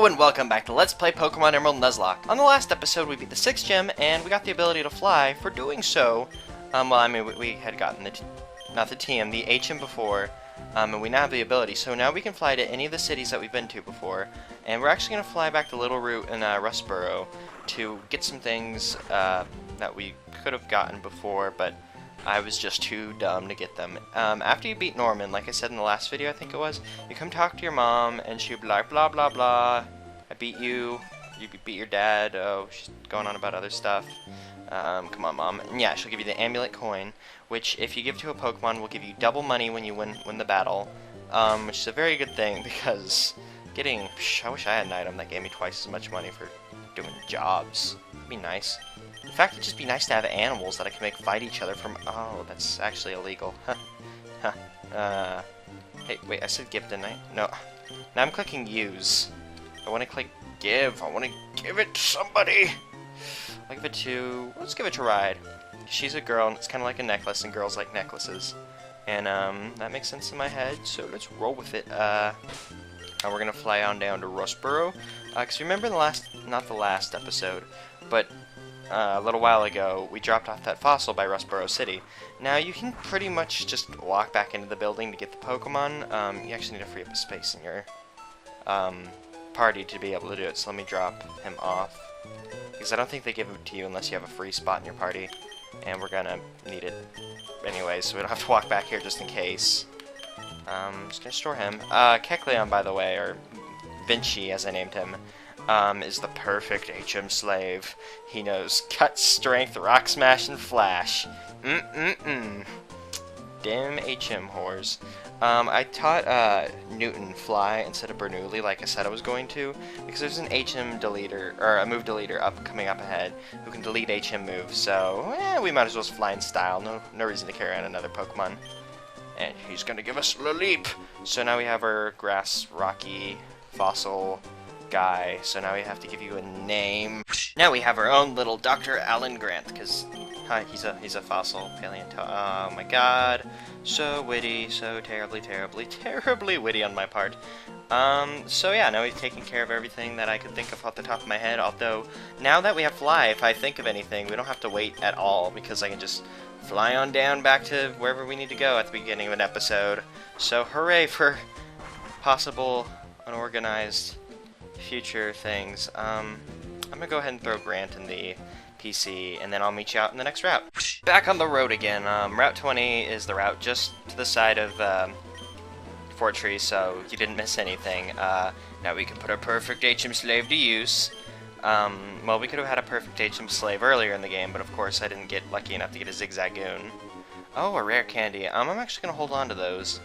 and welcome back to Let's Play Pokemon Emerald Nuzlocke. On the last episode we beat the 6th gym and we got the ability to fly. For doing so, we had gotten the HM before, and we now have the ability. So now we can fly to any of the cities that we've been to before, and we're actually going to fly back to Little Root in Rustboro to get some things that we could have gotten before, but I was just too dumb to get them. After you beat Norman, like I said in the last video, I think it was, you come talk to your mom, and she'll be like, blah, blah, blah, I beat you, you beat your dad, oh, she's going on about other stuff. Come on, Mom. And yeah, she'll give you the amulet coin, which, if you give to a Pokemon, will give you double money when you win the battle, which is a very good thing, because I wish I had an item that gave me twice as much money for doing jobs. It'd be nice. In fact, it'd just be nice to have animals that I can make fight each other from. Oh, that's actually illegal. Hey, wait, I said give, didn't I? No. Now I'm clicking use. I want to click give. I want to give it to somebody. I'll give it to. Let's give it to Ride. She's a girl, and it's kind of like a necklace, and girls like necklaces. And that makes sense in my head, so let's roll with it. We're gonna fly on down to Rustboro. Because remember not the last episode, but a little while ago, we dropped off that fossil by Rustboro City. Now, you can pretty much just walk back into the building to get the Pokemon. You actually need to free up a space in your party to be able to do it, so let me drop him off. Because I don't think they give it to you unless you have a free spot in your party. And we're gonna need it anyway, so we don't have to walk back here just in case. Just gonna store him. Kecleon, by the way, or Vinci, as I named him, is the perfect HM slave. He knows Cut, Strength, Rock Smash, and Flash. Damn HM whores. I taught Newton Fly instead of Bernoulli, like I said I was going to, because there's an HM deleter, or a move deleter coming up ahead, who can delete HM moves, so we might as well just fly in style. No reason to carry on another Pokemon. And he's gonna give us a leap! So now we have our grass, rocky, fossil guy, so now we have to give you a name. Now we have our own little Dr. Alan Grant, because he's a fossil paleontologist. Oh my god, so witty, so terribly witty on my part. So yeah, now we've taken care of everything that I could think of off the top of my head, although now that we have Fly, if I think of anything, we don't have to wait at all, because I can just fly on down back to wherever we need to go at the beginning of an episode. So hooray for possible unorganized future things. I'm gonna go ahead and throw Grant in the PC, and then I'll meet you out in the next route. Back on the road again. Route 20 is the route just to the side of Fort Tree, so you didn't miss anything. Now we can put our perfect HM slave to use. Well, we could have had a perfect HM slave earlier in the game, but of course I didn't get lucky enough to get a Zigzagoon. Oh, a rare candy. I'm actually gonna hold on to those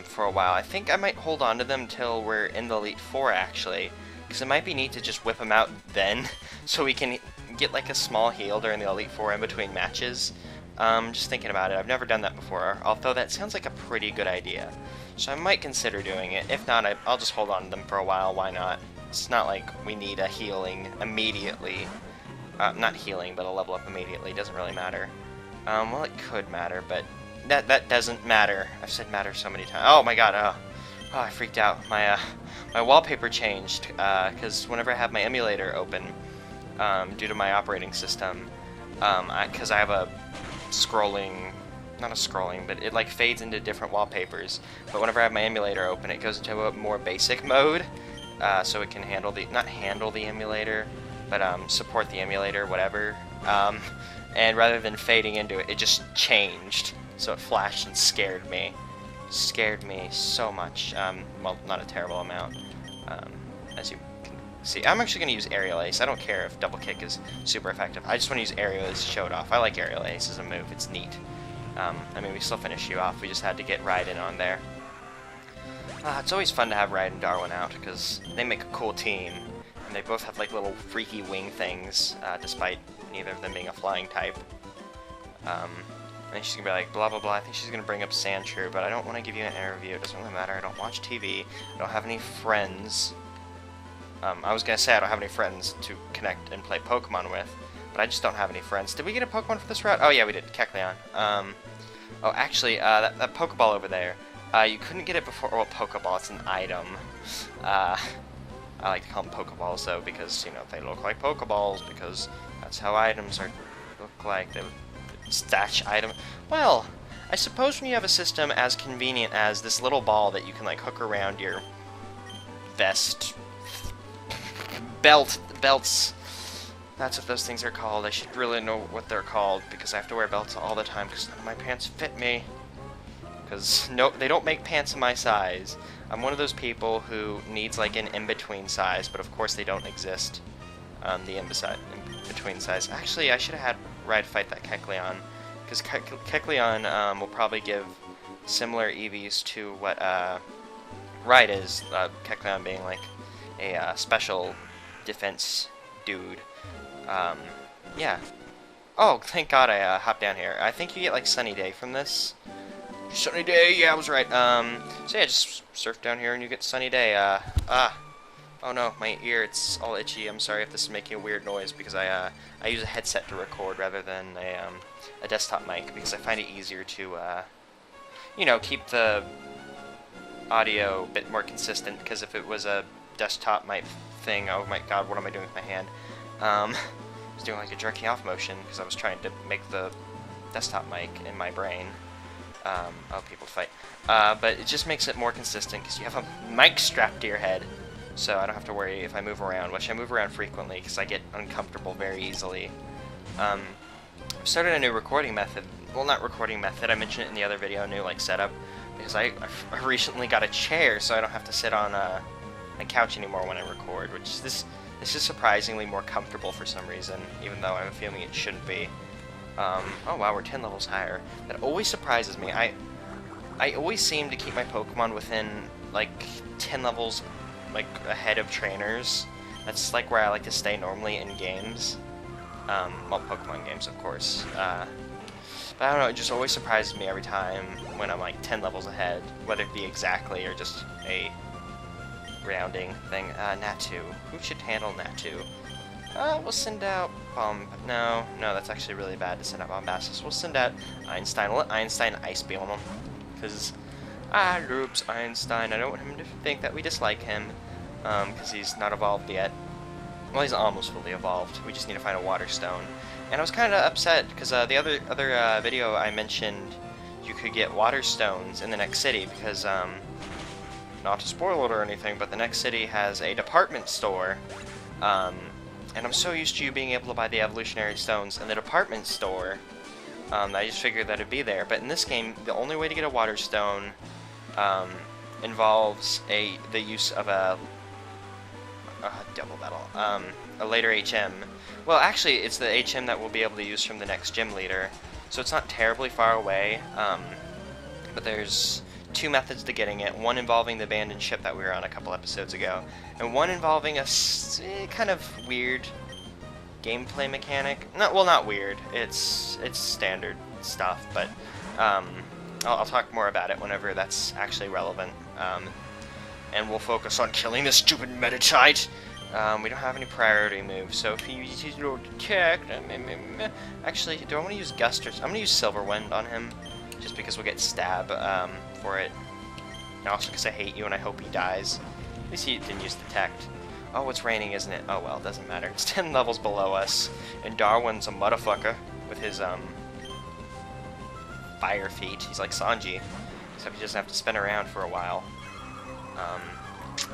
for a while. I think I might hold on to them till we're in the Elite Four, actually, because it might be neat to just whip them out then, so we can get like a small heal during the Elite Four in between matches. Just thinking about it, I've never done that before, although that sounds like a pretty good idea. So I might consider doing it. If not, I'll just hold on to them for a while, why not? It's not like we need a healing immediately. Not healing, but a level up immediately, doesn't really matter. Well, it could matter, but that doesn't matter. I've said matter so many times. Oh my god, oh, I freaked out. My wallpaper changed, because whenever I have my emulator open, due to my operating system, because I have a scrolling, not a scrolling, but it like fades into different wallpapers, but whenever I have my emulator open, it goes into a more basic mode, so it can handle not handle the emulator, but support the emulator, whatever, and rather than fading into it, it just changed, so it flashed and scared me so much. Well, not a terrible amount, as you can see. I'm actually going to use Aerial Ace. I don't care if Double Kick is super effective. I just want to use Aerial Ace to show it off. I like Aerial Ace as a move. It's neat. I mean, we still finish you off. We just had to get Raiden on there. It's always fun to have Raiden and Darwin out, because they make a cool team. And they both have like little freaky wing things, despite neither of them being a flying type. And she's gonna be like, blah blah blah. I think she's gonna bring up Sandshrew, but I don't want to give you an interview. It doesn't really matter. I don't watch TV. I don't have any friends. I was gonna say I don't have any friends to connect and play Pokemon with, but I just don't have any friends. Did we get a Pokemon for this route? Oh yeah, we did. Kecleon. Oh, actually, that Pokeball over there. You couldn't get it before. Well, Pokeball. It's an item. I like to call them Pokeballs, though, because, you know, they look like Pokeballs, because that's how items look like. They stash item. Well, I suppose when you have a system as convenient as this little ball that you can, like, hook around your vest, belts, that's what those things are called. I should really know what they're called, because I have to wear belts all the time, because none of my pants fit me. Because, no, they don't make pants in my size. I'm one of those people who needs, like, an in-between size, but of course they don't exist. The in-between size. Actually, I should have had Ride fight that Kecleon, because Kecleon will probably give similar EVs to what Ride is, Kecleon being, like, a special defense dude. Yeah. Oh, thank God I hopped down here. I think you get, like, Sunny Day from this. Sunny Day, yeah, I was right. So yeah, just surf down here and you get Sunny Day. Oh no, my ear, it's all itchy. I'm sorry if this is making a weird noise, because I use a headset to record rather than a desktop mic, because I find it easier to, you know, keep the audio a bit more consistent, because if it was a desktop mic thing, oh my God, what am I doing with my hand? I was doing like a jerking off motion, because I was trying to make the desktop mic in my brain. Oh, people fight. But it just makes it more consistent because you have a mic strapped to your head, so I don't have to worry if I move around, which I move around frequently because I get uncomfortable very easily. I've started a new recording method. Well, not recording method, I mentioned it in the other video, a new like setup, because I recently got a chair, so I don't have to sit on a couch anymore when I record, which this is surprisingly more comfortable for some reason, even though I'm feeling it shouldn't be. Oh wow, we're 10 levels higher. That always surprises me. I always seem to keep my Pokemon within, like, 10 levels, like, ahead of trainers. That's, like, where I like to stay normally in games. Well, Pokemon games, of course. But I don't know, it just always surprises me every time when I'm, like, 10 levels ahead, whether it be exactly or just a rounding thing. Natu. Who should handle Natu? We'll send out No, that's actually really bad to send out Bombastus. We'll send out Einstein. We'll let Einstein Ice Beam him, because loops Einstein. I don't want him to think that we dislike him, because he's not evolved yet. Well, he's almost fully evolved. We just need to find a Water Stone. And I was kind of upset because the other video I mentioned you could get Water Stones in the next city, because not to spoil it or anything, but the next city has a department store. And I'm so used to you being able to buy the evolutionary stones in the department store, I just figured that it'd be there. But in this game, the only way to get a Water Stone involves the use of a double battle, a later HM. Well, actually, it's the HM that we'll be able to use from the next gym leader, so it's not terribly far away. But there's two methods to getting it, one involving the abandoned ship that we were on a couple episodes ago, and one involving a kind of weird gameplay mechanic. Not weird, it's standard stuff, but I'll talk more about it whenever that's actually relevant. And we'll focus on killing this stupid Meditite. We don't have any priority moves, so if you use no attack, actually, do I want to use Gust or... I'm going to use Silver Wind on him, just because we'll get Stab for it. And also because I hate you and I hope he dies. At least he didn't use Detect. Oh, it's raining, isn't it? Oh well, doesn't matter. It's 10 levels below us. And Darwin's a motherfucker with his, fire feet. He's like Sanji, except he doesn't have to spin around for a while.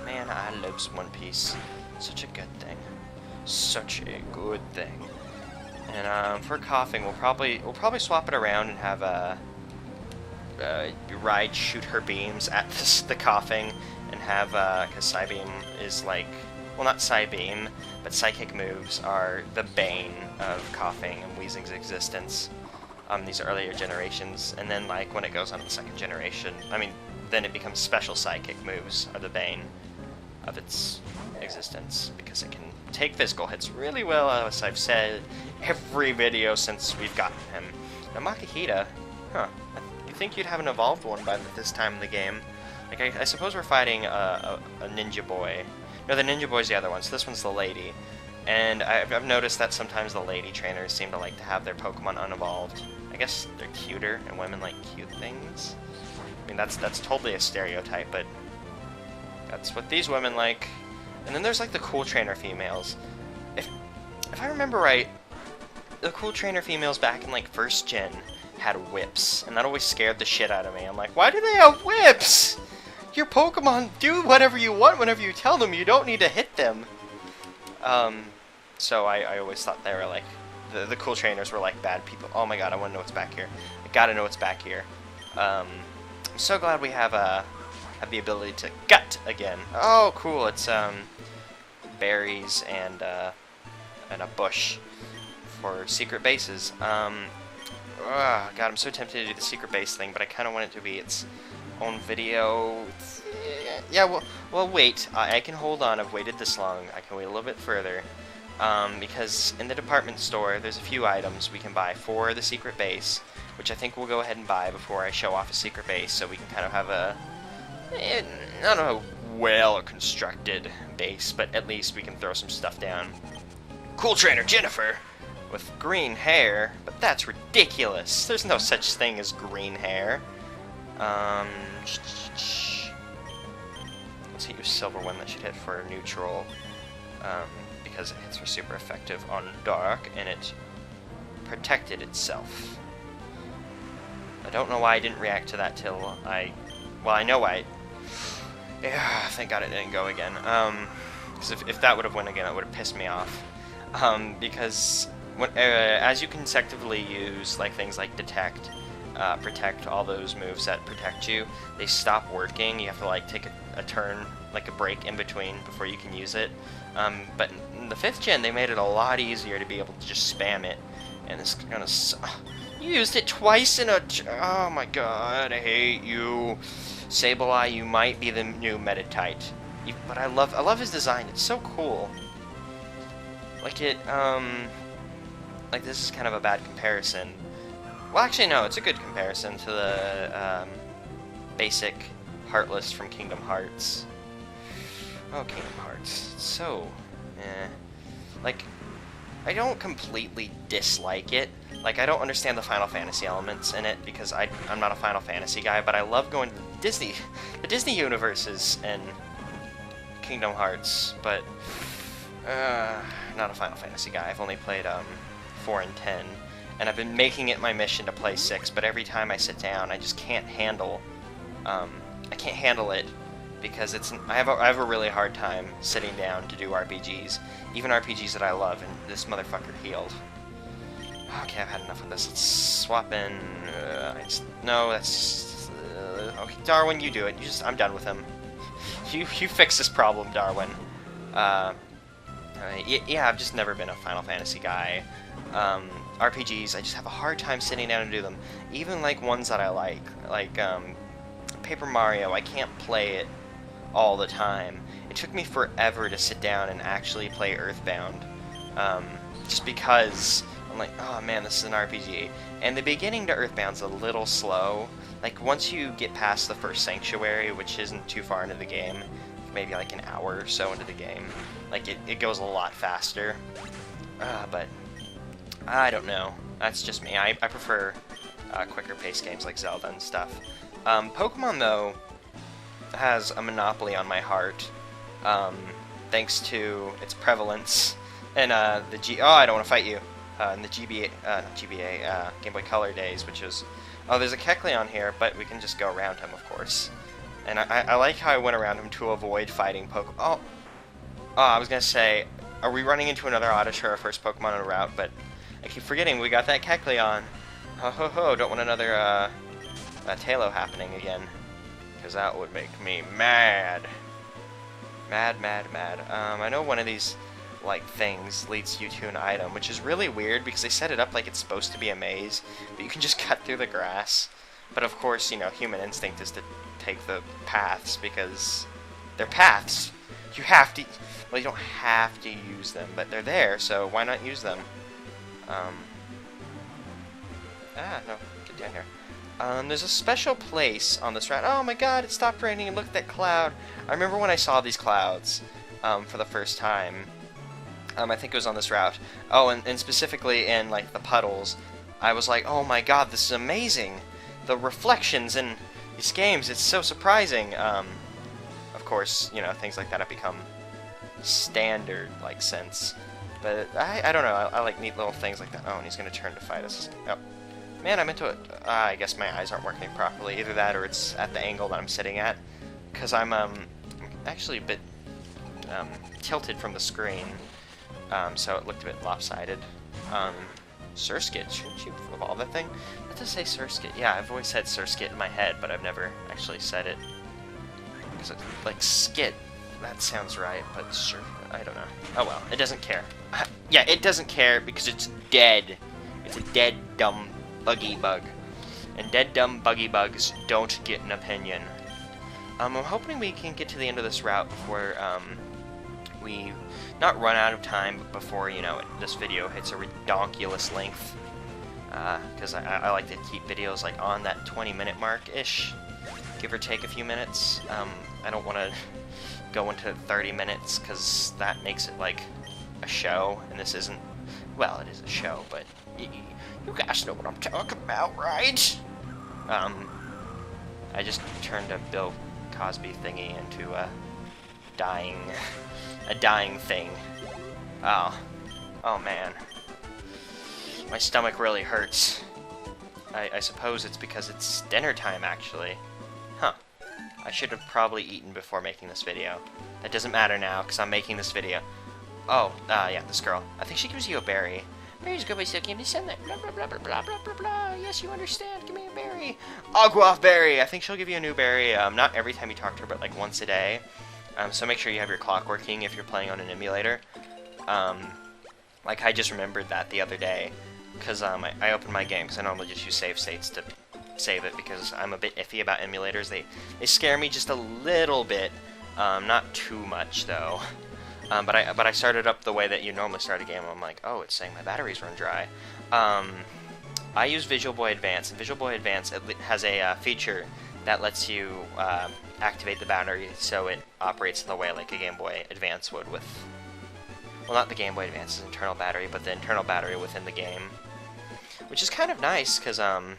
Man, I love One Piece. Such a good thing. Such a good thing. And, for coughing, we'll probably swap it around and have, Ride shoot her beams at the coughing, and have, because Psybeam is like, well, not Psybeam, but psychic moves are the bane of coughing and Weezing's existence these earlier generations, and then, like, when it goes on to the second generation, I mean, then it becomes special psychic moves are the bane of its existence, because it can take physical hits really well, as I've said every video since we've gotten him. Now, Makihita, huh, you think you'd have an evolved one by this time in the game. Like, I suppose we're fighting a ninja boy. No, the ninja boy's the other one, so this one's the lady. And I've noticed that sometimes the lady trainers seem to like to have their Pokemon unevolved. I guess they're cuter, and women like cute things. I mean, that's totally a stereotype, but that's what these women like. And then there's like the cool trainer females. If I remember right, the cool trainer females back in like first gen had whips, and that always scared the shit out of me. I'm like, why do they have whips? Your Pokemon do whatever you want whenever you tell them. You don't need to hit them. So I always thought they were like, the cool trainers were like bad people. Oh my god, I want to know what's back here. I gotta know what's back here. I'm so glad we have the ability to gut again. Oh, cool! It's berries and a bush for secret bases. God, I'm so tempted to do the secret base thing, but I kind of want it to be its own video. Yeah, well, wait. I can hold on. I've waited this long. I can wait a little bit further. Because in the department store, there's a few items we can buy for the secret base, which I think we'll go ahead and buy before I show off a secret base, so we can kind of have a, not a well-constructed base, but at least we can throw some stuff down. Cool trainer Jennifer with green hair, but that's ridiculous. There's no such thing as green hair. Let's use silver one that should hit for neutral. Because it hits for super effective on dark, and it protected itself. I don't know why I didn't react to that till well, I know why. Yeah, thank God it didn't go again. Because if that would have went again, it would have pissed me off. Because as you consecutively use like things like detect, protect, all those moves that protect you, they stop working. You have to like take a turn, like a break in between before you can use it. But in the 5th gen, they made it a lot easier to be able to just spam it. And it's gonna you used it twice in a... Oh my god, I hate you. Sableye, you might be the new Meditite. But I love his design. It's so cool. Like it, like this is kind of a bad comparison. Well, actually, no, it's a good comparison to the basic Heartless from Kingdom Hearts. Oh, Kingdom Hearts. It's so, like, I don't completely dislike it. Like, I don't understand the Final Fantasy elements in it because I'm not a Final Fantasy guy, but I love going to the Disney universes and Kingdom Hearts, but not a Final Fantasy guy. I've only played 4 and 10, and I've been making it my mission to play 6, but every time I sit down, I just can't handle it because I have a really hard time sitting down to do RPGs, even RPGs that I love, and this motherfucker healed. Okay, I've had enough of this. Let's swap in. No, that's okay. Darwin, you do it. I'm done with him. You fix this problem, Darwin. Yeah, I've just never been a Final Fantasy guy. RPGs, I just have a hard time sitting down and do them. Even like ones that I like Paper Mario, I can't play it all the time. It took me forever to sit down and actually play Earthbound, just because I'm like, oh man, this is an RPG. And the beginning to Earthbound's a little slow. Like, once you get past the first Sanctuary, which isn't too far into the game, maybe like an hour or so into the game, like, it goes a lot faster. But I don't know. That's just me. I prefer quicker paced games like Zelda and stuff. Pokemon, though, has a monopoly on my heart, thanks to its prevalence and oh, I don't want to fight you. In the Game Boy Color days, which is... Oh, there's a Kecleon here, but we can just go around him, of course. And I like how I went around him to avoid fighting Pokemon. Oh, I was going to say, are we running into another Oddish, our first Pokemon on a route? But I keep forgetting we got that Kecleon. Ho ho ho, don't want another Tailo happening again. Because that would make me mad. Mad. I know one of these like things leads you to an item, which is really weird because they set it up like it's supposed to be a maze, but you can just cut through the grass. But of course, you know, human instinct is to take the paths because they're paths. You have to, well, you don't have to use them, but they're there, so why not use them? No, get down here. There's a special place on this route. Oh my god, it stopped raining and look at that cloud. I remember when I saw these clouds for the first time. I think it was on this route. Oh, and specifically in, like, the puddles, I was like, oh my god, this is amazing! The reflections in these games, it's so surprising. Of course, you know, things like that have become standard like sense. But I don't know. I like neat little things like that. Oh, and he's gonna turn to fight us. Oh, man, I'm into it. I guess my eyes aren't working properly. Either that or it's at the angle that I'm sitting at, because I'm actually a bit tilted from the screen, so it looked a bit lopsided. Surskit, shouldn't you evolve that thing? What does it say Surskit? Yeah, I've always said Surskit in my head, but I've never actually said it. Because it's like skit, that sounds right, but I don't know. Oh well, it doesn't care. Yeah, it doesn't care because it's dead. It's a dead, dumb, buggy bug. And dead, dumb, buggy bugs don't get an opinion. I'm hoping we can get to the end of this route before, we not run out of time, but before, you know, this video hits a redonkulous length. Because I like to keep videos, like, on that 20-minute mark-ish, give or take a few minutes. I don't want to go into 30 minutes, because that makes it, like, a show, and this isn't... Well, it is a show, but you guys know what I'm talking about, right? I just turned a Bill Cosby thingy into a dying thing. Oh man. My stomach really hurts. I suppose it's because it's dinner time, actually. Huh. I should have probably eaten before making this video. That doesn't matter now, because I'm making this video. Oh, yeah, this girl. I think she gives you a berry. Berries go by so give me some that blah blah blah blah blah blah blah blah. Yes, you understand. Give me a berry. Aguaf berry. I think she'll give you a new berry. Not every time you talk to her, but like once a day. So make sure you have your clock working if you're playing on an emulator. Like I just remembered that the other day, because I opened my game because I normally just use save states to save it because I'm a bit iffy about emulators. They scare me just a little bit. Not too much though. But I started up the way that you normally start a game. I'm like, oh, it's saying my batteries run dry. I use Visual Boy Advance, and Visual Boy Advance has a feature that lets you activate the battery so it operates in the way like a Game Boy Advance would with... Well, not the Game Boy Advance's internal battery, but the internal battery within the game. Which is kind of nice, because, I've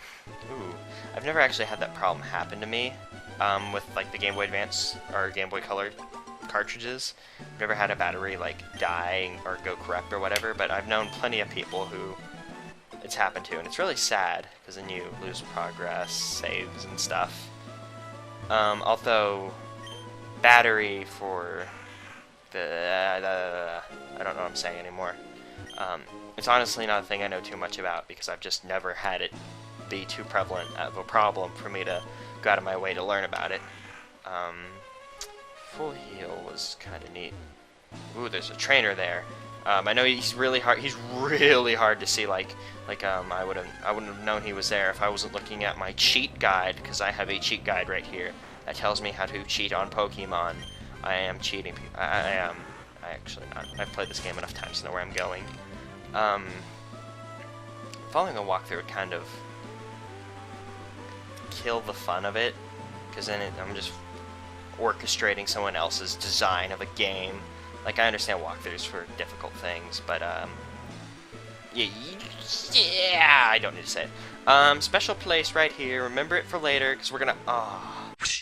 never actually had that problem happen to me with, like, the Game Boy Advance or Game Boy Color cartridges. I've never had a battery like die or go corrupt or whatever, but I've known plenty of people who it's happened to, and it's really sad because then you lose progress, saves, and stuff. Although battery for the I don't know what I'm saying anymore. It's honestly not a thing I know too much about because I've just never had it be too prevalent of a problem for me to go out of my way to learn about it. Full heal was kind of neat. Ooh, there's a trainer there. I know he's really hard. He's really hard to see. I wouldn't have known he was there if I wasn't looking at my cheat guide, because I have a cheat guide right here that tells me how to cheat on Pokemon. I am cheating. I am. I actually not. I've played this game enough times to know where I'm going. Following a walkthrough would kind of kill the fun of it, because then I'm just orchestrating someone else's design of a game. Like, I understand walkthroughs for difficult things, but, yeah, I don't need to say it. Special place right here. Remember it for later, because we're gonna,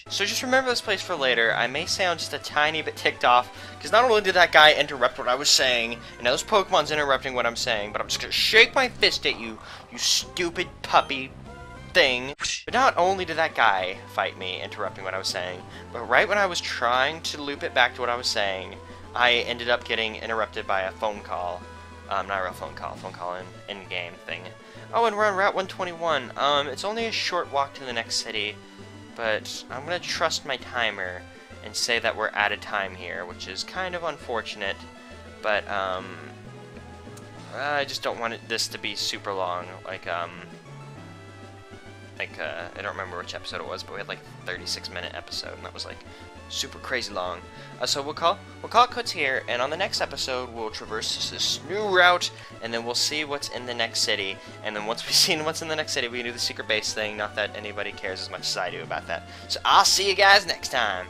So just remember this place for later. I may sound just a tiny bit ticked off, because not only did that guy interrupt what I was saying, and now this Pokemon's interrupting what I'm saying, but I'm just gonna shake my fist at you, you stupid puppy thing. But not only did that guy fight me, interrupting what I was saying, but right when I was trying to loop it back to what I was saying, I ended up getting interrupted by a phone call. Not a real phone call in-game thing. Oh, and we're on Route 121. It's only a short walk to the next city, but I'm gonna trust my timer and say that we're out of time here, which is kind of unfortunate, but, I just don't want this to be super long, I don't remember which episode it was, but we had like a 36-minute episode, and that was like super crazy long. So we'll call it quits here, and on the next episode we'll traverse this new route, and then we'll see what's in the next city, and then once we've seen what's in the next city, we can do the secret base thing. Not that anybody cares as much as I do about that. So I'll see you guys next time.